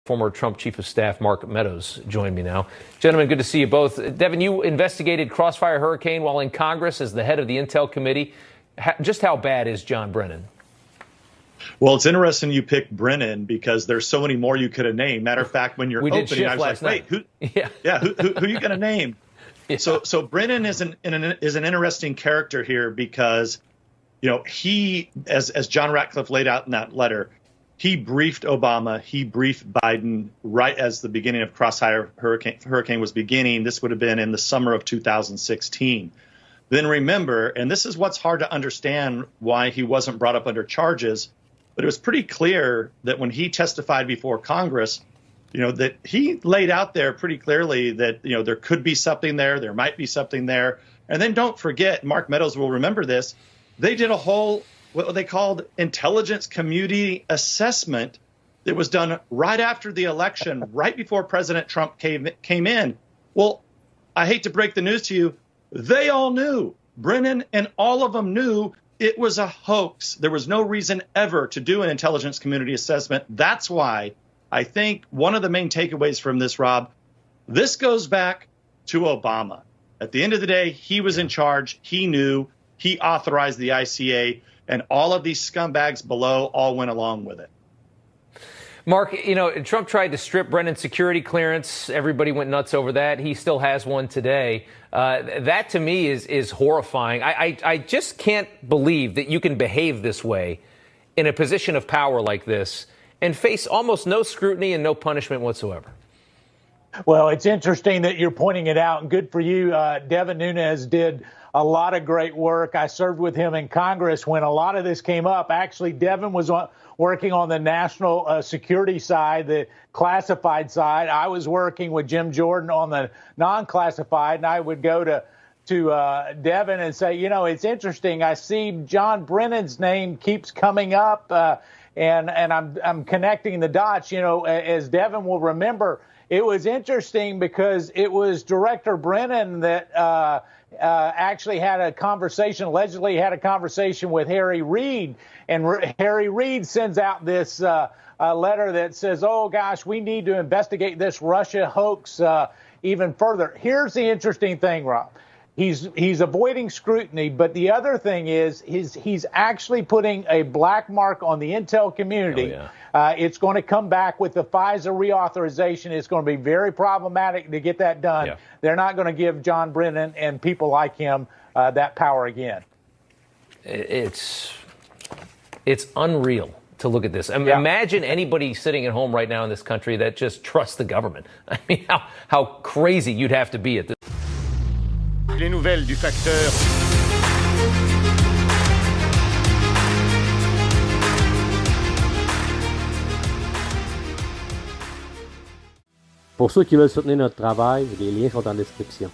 Former Trump Chief of Staff Mark Meadows joined me now. Gentlemen, good to see you both. Devin, you investigated Crossfire Hurricane while in Congress as the head of the Intel Committee. Just how bad is John Brennan? Well, it's interesting you picked Brennan because there's so many more you could have named. Matter of fact, when you're opening, I was like, wait, who are you going to name? Yeah. So Brennan is an interesting character here because, you know, he, as John Ratcliffe laid out in that letter, he briefed Obama, he briefed Biden right as the beginning of Crossfire Hurricane was beginning. This would have been in the summer of 2016. Then remember, and this is what's hard to understand why he wasn't brought up under charges, but it was pretty clear that when he testified before Congress, you know, that he laid out there pretty clearly that, you know, there could be something there might be something there. And then don't forget, Mark Meadows will remember this, they did a whole what they called intelligence community assessment that was done right after the election, right before President Trump came in. Well, I hate to break the news to you. They all knew. Brennan and all of them knew it was a hoax. There was no reason ever to do an intelligence community assessment. That's why I think one of the main takeaways from this, Rob, this goes back to Obama. At the end of the day, he was in charge. He knew. He authorized the ICA. And all of these scumbags below all went along with it. Mark, you know, Trump tried to strip Brennan's security clearance. Everybody went nuts over that. He still has one today. That, to me, is horrifying. I just can't believe that you can behave this way in a position of power like this and face almost no scrutiny and no punishment whatsoever. Well, it's interesting that you're pointing it out, and good for you. Devin Nunes did a lot of great work. I served with him in Congress when a lot of this came up. Actually, Devin was working on the national security side, the classified side. I was working with Jim Jordan on the non-classified, and I would go to Devin and say, you know, it's interesting. I see John Brennan's name keeps coming up, and I'm connecting the dots. You know, as Devin will remember, it was interesting because it was Director Brennan that actually allegedly had a conversation with Harry Reid. And Harry Reid sends out this letter that says, oh, gosh, we need to investigate this Russia hoax even further. Here's the interesting thing, Rob. He's avoiding scrutiny, but the other thing is he's actually putting a black mark on the intel community. Oh, yeah. It's going to come back with the FISA reauthorization. It's going to be very problematic to get that done. Yeah. They're not going to give John Brennan and people like him that power again. It's unreal to look at this. I mean, yeah. Imagine anybody sitting at home right now in this country that just trusts the government. I mean, how crazy you'd have to be at this. Les nouvelles du Facteur. Pour ceux qui veulent soutenir notre travail, les liens sont en description.